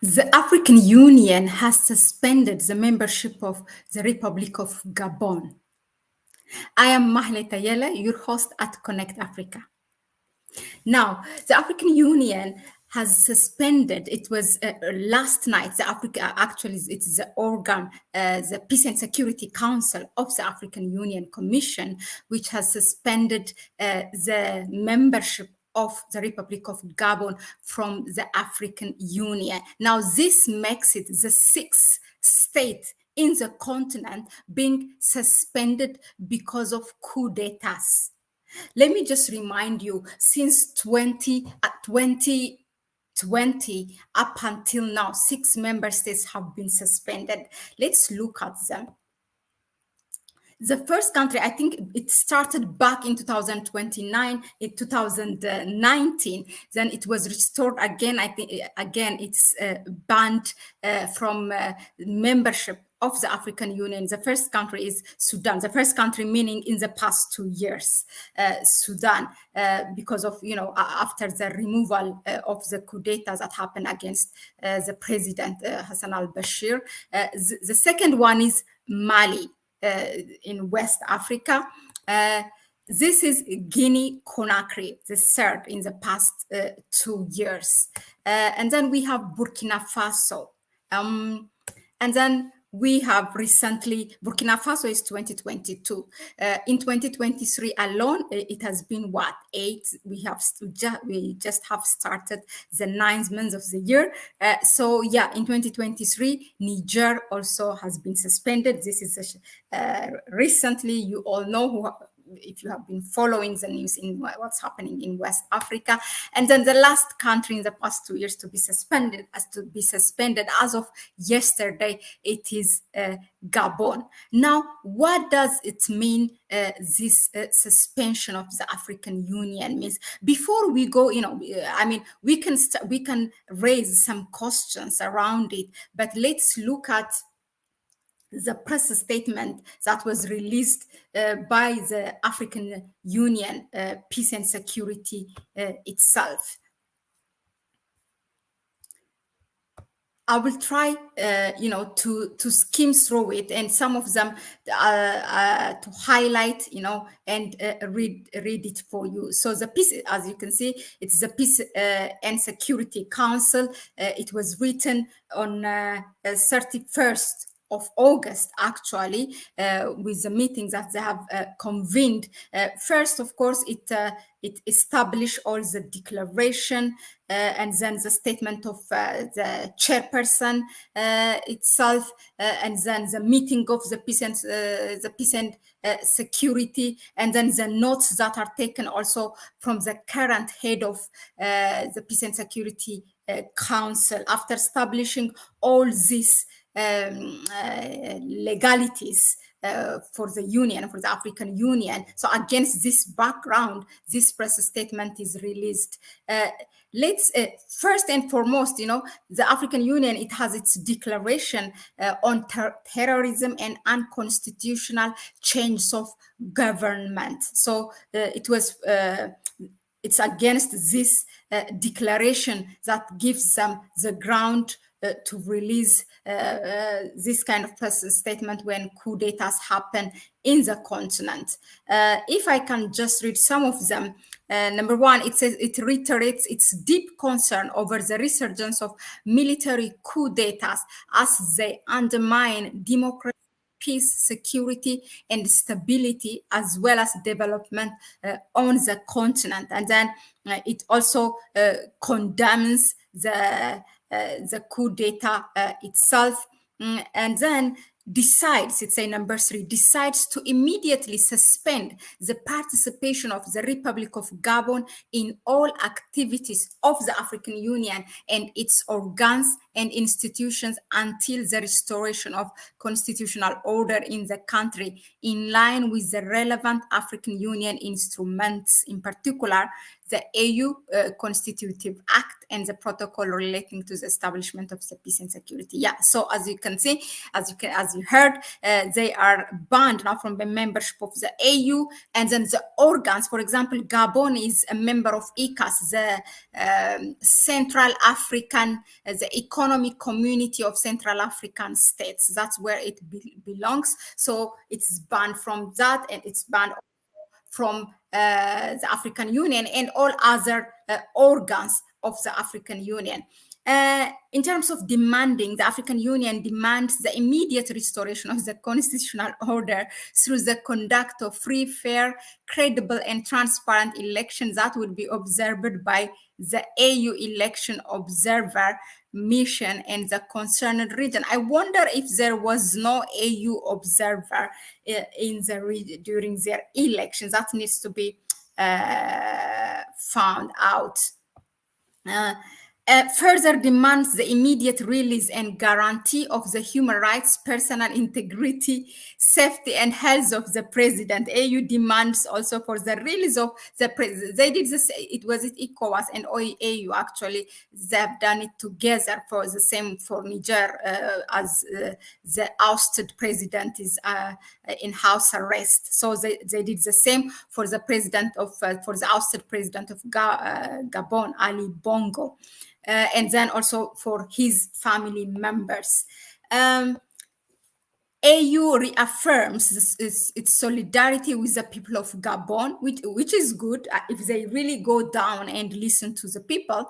The African Union has suspended the membership of the Republic of Gabon. I am Mahlet Ayele, your host at Connect Africa. Now, the African Union has suspended, it was last night, the Africa, actually it's the organ, the Peace and Security Council of the African Union Commission, which has suspended the membership of the Republic of Gabon from the African Union. Now, this makes it the sixth state in the continent being suspended because of coup d'etats. Let me just remind you, since 2020 up until now, 6 member states have been suspended. Let's look at them. The first country, I think it started back in 2019, then it was restored again. I think again it's banned from membership of the African Union. The first country is Sudan. The first country meaning in the past 2 years, Sudan, because of, after the removal of the coup d'etat that happened against the president, Hassan al-Bashir. The second one is Mali. In West Africa. This is Guinea-Conakry, the third in the past 2 years. And then we have Burkina Faso. And then we have recently, Burkina Faso is 2022. In 2023 alone, it has been 8? We just have started the 9th month of the year. So yeah, in 2023, Niger also has been suspended. This is recently, you all know if you have been following the news in what's happening in West Africa. And then the last country in the past 2 years to be suspended as of yesterday, it is Gabon. Now, what does it mean, this suspension of the African Union means? Before we go, we can raise some questions around it, but let's look at the press statement that was released by the African Union Peace and Security itself. I will try, to skim through it, and some of them to highlight, and read it for you. So the peace, as you can see, it's the Peace and Security Council. It was written on 31st of August, actually, with the meetings that they have convened. First, of course, it established all the declaration and then the statement of the chairperson itself, and then the meeting of the peace and security, and then the notes that are taken also from the current head of the Peace and Security Council. After establishing all these legalities for the Union, for the African Union. So against this background, this press statement is released. Let's first and foremost, the African Union, it has its declaration on terrorism and unconstitutional change of government. So it's against this declaration that gives them the ground to release this kind of press statement when coup d'etats happen in the continent. If I can just read some of them. Number one, it says it reiterates its deep concern over the resurgence of military coup d'etats as they undermine democracy, peace, security, and stability, as well as development on the continent. And then it also condemns the coup d'etat itself, and then decides, it's a number 3, decides to immediately suspend the participation of the Republic of Gabon in all activities of the African Union and its organs and institutions until the restoration of constitutional order in the country, in line with the relevant African Union instruments, in particular the AU Constitutive Act and the protocol relating to the establishment of the peace and security. Yeah, so as you can see, as you heard, they are banned now from the membership of the AU, and then the organs, for example, Gabon is a member of ECAS, the Central African, the Economic Community of Central African States. That's where it belongs. So it's banned from that, and it's banned from the African Union and all other organs of the African Union. In terms of demanding, the African Union demands the immediate restoration of the constitutional order through the conduct of free, fair, credible, and transparent elections that will be observed by the AU election observer mission and the concerned region. I wonder if there was no AU observer during their elections. That needs to be found out. Further demands the immediate release and guarantee of the human rights, personal integrity, safety, and health of the president. AU demands also for the release of the president. They did this, it was ECOWAS and AU actually, they have done it together for the same for Niger, as the ousted president is in house arrest. So they did the same for the president of, for the ousted president of Gabon, Ali Bongo. And then also for his family members. AU reaffirms its solidarity with the people of Gabon, which is good if they really go down and listen to the people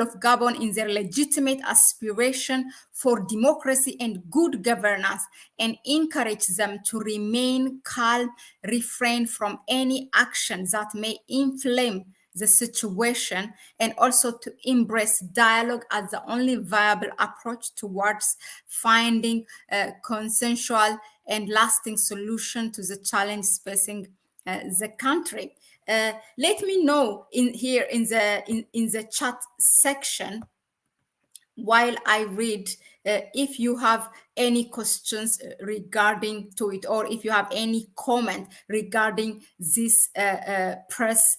of Gabon in their legitimate aspiration for democracy and good governance, and encourage them to remain calm, refrain from any action that may inflame the situation, and also to embrace dialogue as the only viable approach towards finding a consensual and lasting solution to the challenge facing the country. Let me know in the chat section while I read if you have any questions regarding to it, or if you have any comment regarding this press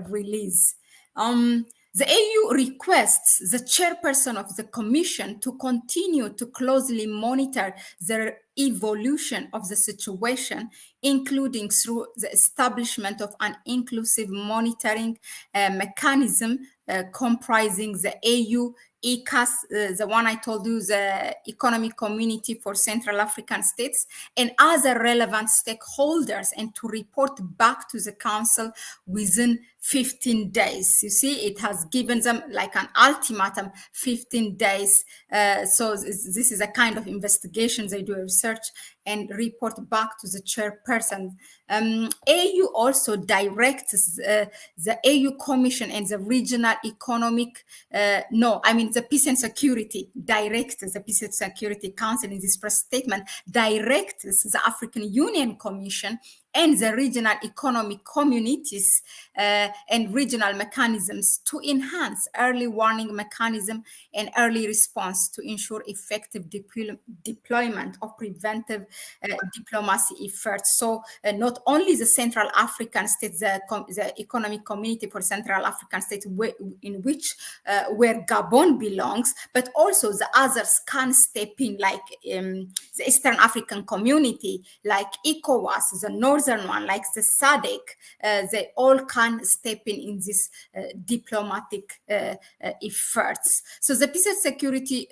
release. The AU requests the chairperson of the commission to continue to closely monitor the evolution of the situation, including through the establishment of an inclusive monitoring mechanism comprising the AU, ECAS, the one I told you, the Economic Community for Central African States, and other relevant stakeholders, and to report back to the Council within 15 days. You see, it has given them like an ultimatum, 15 days. So this is a kind of investigation. They do a research and report back to the chairperson. AU also directs the AU Commission and the Regional Economic, the Peace and Security directs the Peace and Security Council in this press statement, directs the African Union Commission and the regional economic communities and regional mechanisms to enhance early warning mechanism and early response to ensure effective deployment of preventive diplomacy efforts. So not only the Central African States, the Economic Community for Central African States, in which where Gabon belongs, but also the others can step in, like the Eastern African Community, like ECOWAS, the Northern one, like the SADC, they all can step in this diplomatic efforts. So the Peace and Security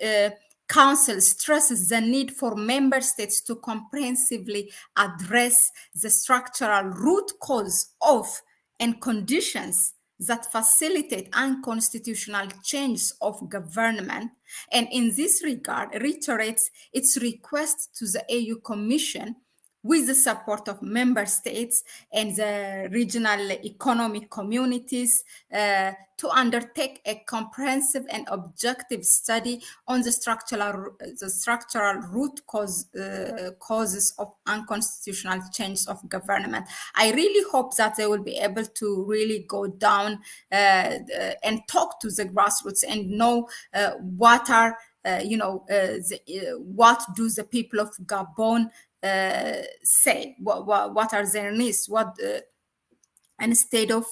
Council stresses the need for member states to comprehensively address the structural root cause of and conditions that facilitate unconstitutional change of government, and in this regard reiterates its request to the AU Commission, with the support of member states and the regional economic communities, to undertake a comprehensive and objective study on the structural root causes of unconstitutional change of government. I really hope that they will be able to really go down and talk to the grassroots and know what are what do the people of Gabon say, what are their needs, instead of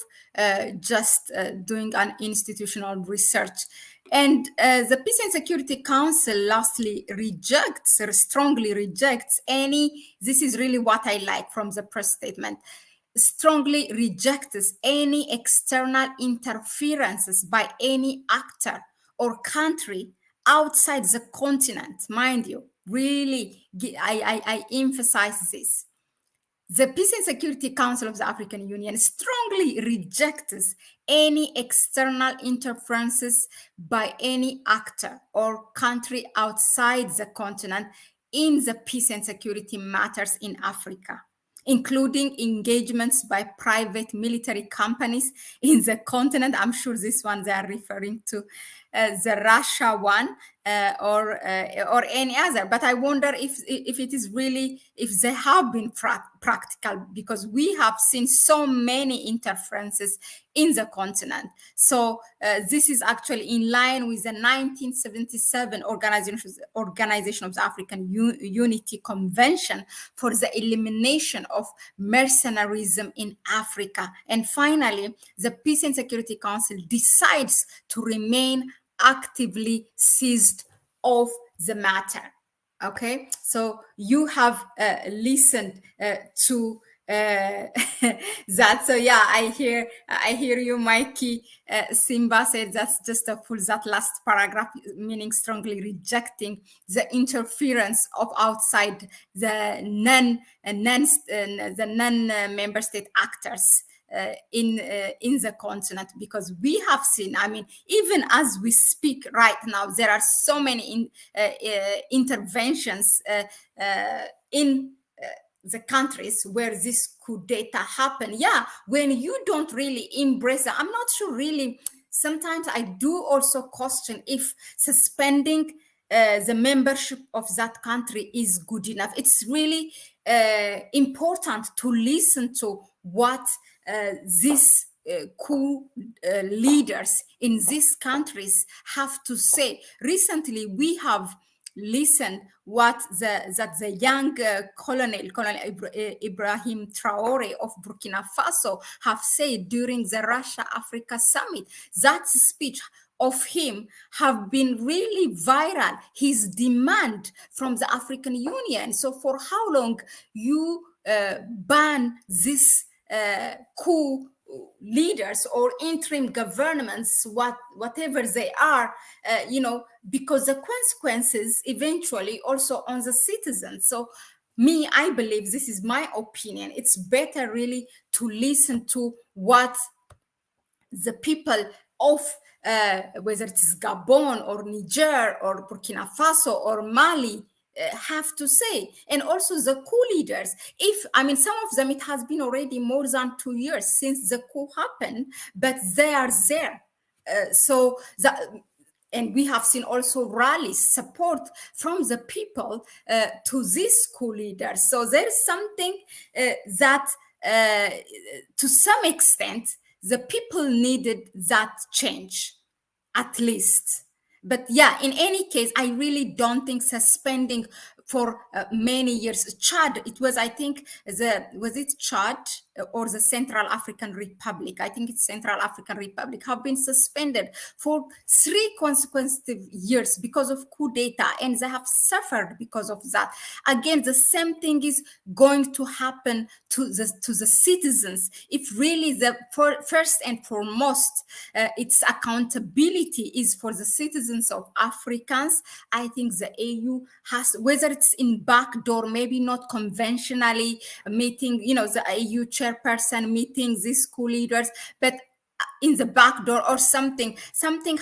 just doing an institutional research. And the Peace and Security Council lastly rejects, or strongly rejects any, this is really what I like from the press statement, strongly rejects any external interferences by any actor or country outside the continent. Mind you, really, I emphasize this. The Peace and Security Council of the African Union strongly rejects any external interferences by any actor or country outside the continent in the peace and security matters in Africa, including engagements by private military companies in the continent. I'm sure this one they are referring to the Russia one or any other. But I wonder if it is really, if they have been practical, because we have seen so many interferences in the continent. So this is actually in line with the 1977 Organization of the African Unity Convention for the elimination of mercenarism in Africa. And finally, the Peace and Security Council decides to remain actively seized of the matter. Okay, so you have listened to that. So yeah, I hear you, Mikey. Simba said that's just a full, that last paragraph, meaning strongly rejecting the interference of outside the non-member state actors in the continent, because we have seen, I mean, even as we speak right now, there are so many interventions in the countries where this coup d'etat happened. Yeah, when you don't really embrace it, I'm not sure really. Sometimes I do also question if suspending the membership of that country is good enough. It's really important to listen to what these coup leaders in these countries have to say. Recently, we have listened what the young Colonel Ibrahim Traore of Burkina Faso have said during the Russia-Africa summit. That speech of him have been really viral. His demand from the African Union. So for how long you ban this coup leaders or interim governments, whatever they are, because the consequences eventually also on the citizens. So I believe, this is my opinion, it's better really to listen to what the people of whether it's Gabon or Niger or Burkina Faso or Mali have to say. And also the coup leaders, some of them, it has been already more than 2 years since the coup happened, but they are there. And we have seen also rallies, support from the people to these coup leaders. So there's something that to some extent the people needed that change, at least. But yeah, in any case, I really don't think suspending for many years. Chad, it was, I think, was it Chad or the Central African Republic? I think it's Central African Republic, have been suspended for 3 consecutive years because of coup d'etat, and they have suffered because of that. Again, the same thing is going to happen to the citizens if really the first and foremost its accountability is for the citizens of Africans. I think the AU has, whether it's in backdoor, maybe not conventionally meeting, the AU chairperson meeting these coup leaders, but in the back door or something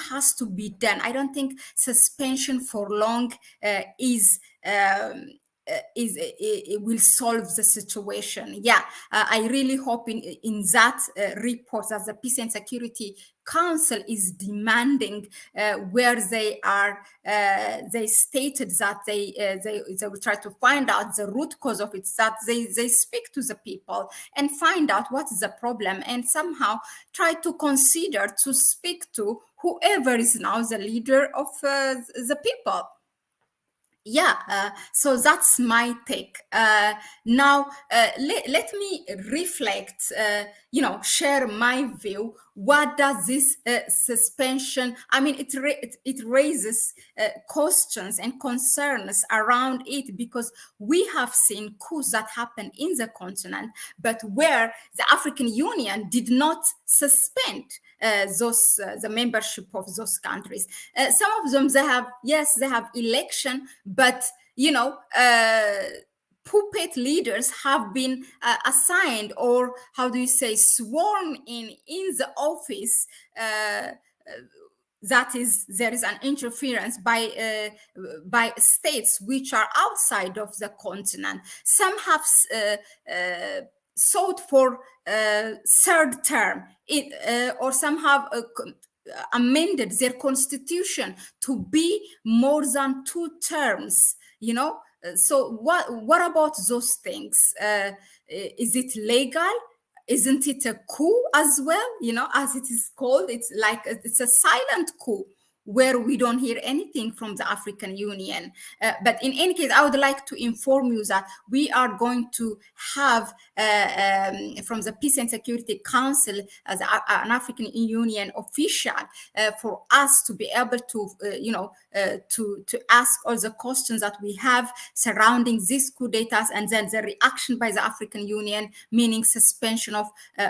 has to be done. I don't think suspension for long it will solve the situation. Yeah, I really hope in that report that the Peace and Security Council is demanding, where they stated that they will try to find out the root cause of it, that they speak to the people and find out what is the problem, and somehow try to consider to speak to whoever is now the leader of the people. Yeah, so that's my take. Now, let me reflect, share my view. What does this suspension, I mean, it raises questions and concerns around it, because we have seen coups that happen in the continent, but where the African Union did not suspend the membership of those countries. Some of them, they have election, but puppet leaders have been assigned, or how do you say, sworn in the office. That is, there is an interference by states which are outside of the continent. Some have sought for third term, or some have amended their constitution to be more than 2 terms. So what about those things? Is it legal? Isn't it a coup as well? As it is called, it's a silent coup where we don't hear anything from the African Union. But in any case, I would like to inform you that we are going to have from the Peace and Security Council as an African Union official for us to be able to, to ask all the questions that we have surrounding these coup d'etats, and then the reaction by the African Union, meaning suspension of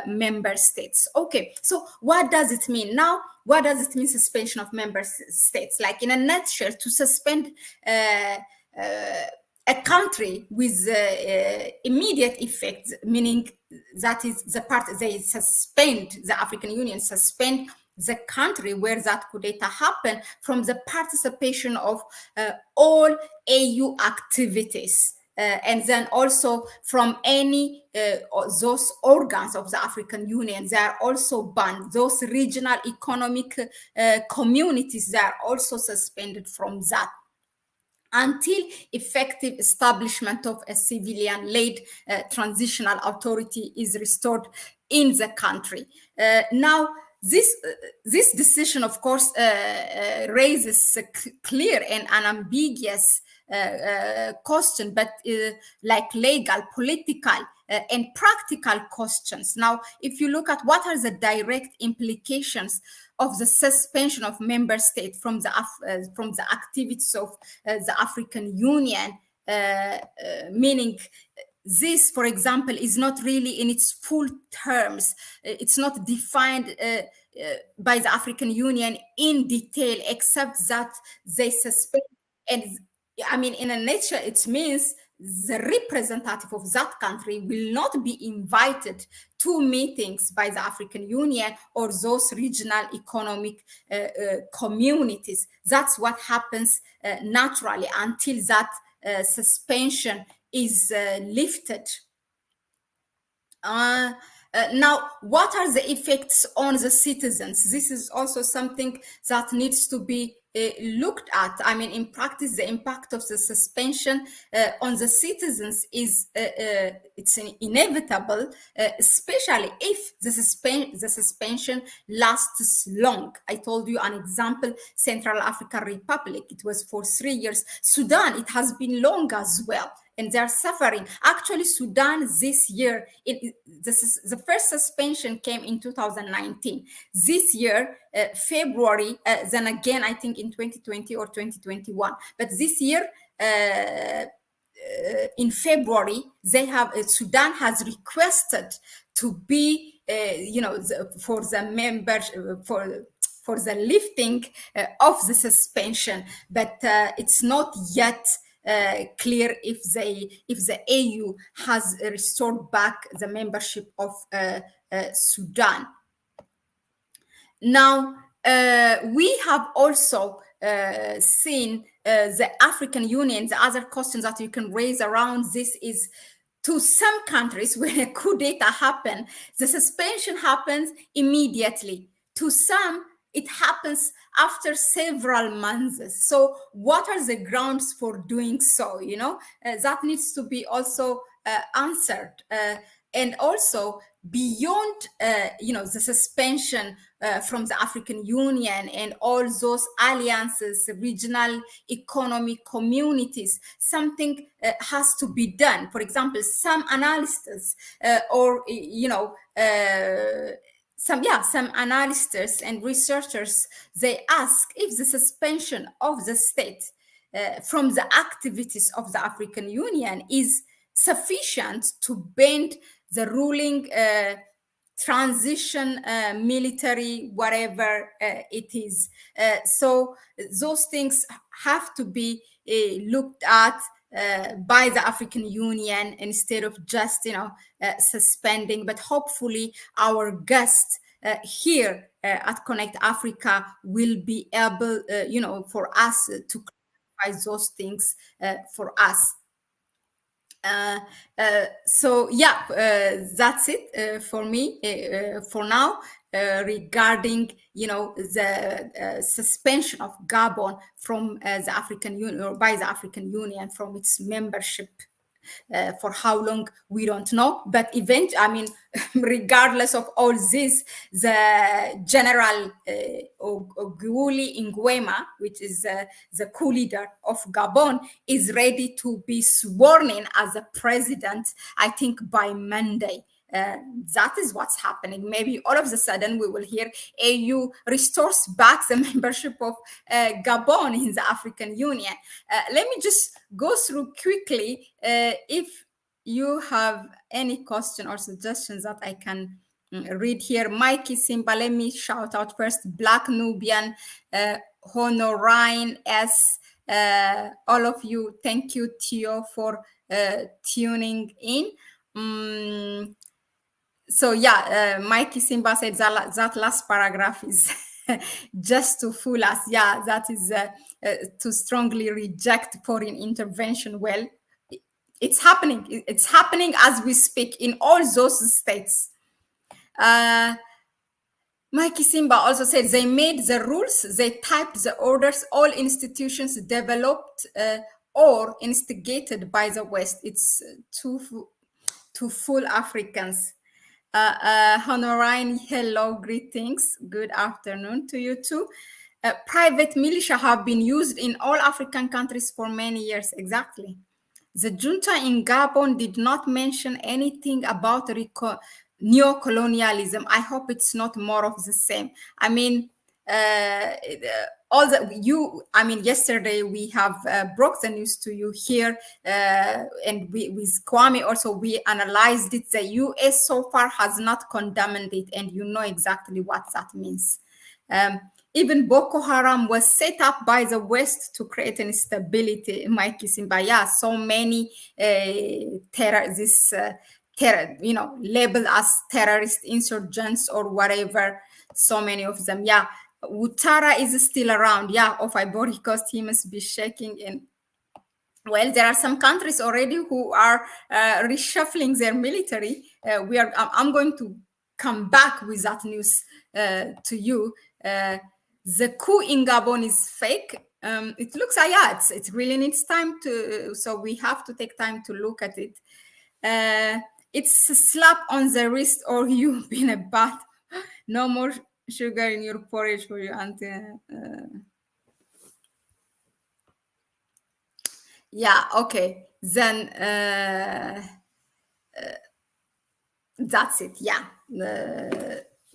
member states. Okay, so what does it mean now? What does it mean, suspension of member states? Like, in a nutshell, to suspend a country with immediate effects, meaning that is the part they suspend, the African Union suspend the country where that coup d'etat happened from the participation of all AU activities. And then also from any those organs of the African Union, they are also banned. Those regional economic communities, they are also suspended from that, until effective establishment of a civilian-led transitional authority is restored in the country. Now, this decision, of course, raises a clear and unambiguous question, but like legal, political, and practical questions. Now, if you look at what are the direct implications of the suspension of member states from the activities of the African Union, meaning this, for example, is not really in its full terms. It's not defined by the African Union in detail, except that they suspend. And I mean, in a nutshell, it means the representative of that country will not be invited to meetings by the African Union or those regional economic communities. That's what happens naturally until that suspension is lifted. Now, what are the effects on the citizens? This is also something that needs to be looked at. I mean, in practice, the impact of the suspension on the citizens is it's inevitable, especially if the suspension lasts long. I told you an example: Central African Republic. It was for 3 years. Sudan, it has been long as well, and they're suffering. Actually, Sudan this year, the first suspension came in 2019. This year, February, then again, I think in 2020 or 2021. But this year, in February, Sudan has requested to be, for the members, for the lifting of the suspension, but it's not yet clear if the AU has restored back the membership of Sudan. Now, we have also seen the African Union. The other questions that you can raise around this is, to some countries, when a coup d'etat happens, the suspension happens immediately. To some, it happens after several months. So what are the grounds for doing so? That needs to be also answered. and also beyond the suspension from the African Union and all those alliances, regional economic communities, something has to be done. For example, some analysts or some analysts and researchers, they ask if the suspension of the state from the activities of the African Union is sufficient to bend the ruling transition, military, whatever it is. So those things have to be looked at by the African Union instead of just suspending. But hopefully our guests here at Connect Africa will be able for us to clarify those things for us. So yeah, that's it for me for now regarding the suspension of Gabon from the African Union, or by the African Union, from its membership. For how long we don't know, but regardless of all this, the general Oguli Nguema, which is the coup leader of Gabon, is ready to be sworn in as a president, I think by Monday. That is what's happening. Maybe all of a sudden we will hear AU restores back the membership of Gabon in the African Union. Let me just go through quickly if you have any question or suggestions that I can read here. Mikey Simba, let me shout out first. Black Nubian, Honorine S. All of you, thank you, Theo, for tuning in. So yeah, Mikey Simba said that last paragraph is just to fool us. Yeah, that is to strongly reject foreign intervention. Well, it's happening. It's happening as we speak in all those states. Mikey Simba also said they made the rules, they typed the orders, all institutions developed or instigated by the West. It's to fool Africans. Honorine, hello, greetings. Good afternoon to you too. Private militia have been used in all African countries for many years. Exactly. The junta in Gabon did not mention anything about neocolonialism. I hope it's not more of the same. Yesterday we have broke the news to you here, and with Kwame also, we analyzed it. The US so far has not condemned it, and you know exactly what that means. Even Boko Haram was set up by the West to create instability. Mikey Simba, yeah, so many labeled as terrorist insurgents or whatever, so many of them. Yeah, Ouattara is still around. Yeah, of Ivory Coast, he must be shaking in. Well, there are some countries already who are reshuffling their military. I'm going to come back with that news to you. The coup in Gabon is fake. It looks like, yeah, it really needs time so we have to take time to look at it. It's a slap on the wrist, or you've been a bat. No more sugar in your porridge for your auntie. Yeah, okay. Then that's it. Yeah.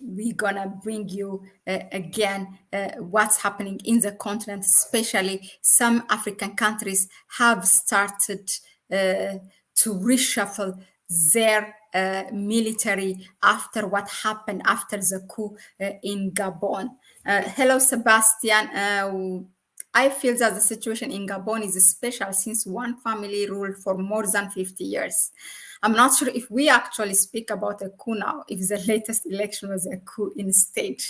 We're gonna bring you again what's happening in the continent, especially some African countries have started to reshuffle their military after what happened after the coup in Gabon. Hello, Sebastian. I feel that the situation in Gabon is special since one family ruled for more than 50 years. I'm not sure if we actually speak about a coup now, if the latest election was a coup instead.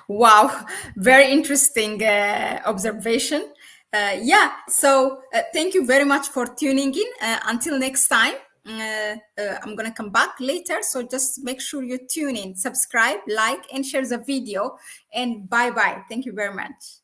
Wow, very interesting observation. So thank you very much for tuning in. Until next time, I'm going to come back later. So just make sure you tune in, subscribe, like, and share the video. And bye-bye. Thank you very much.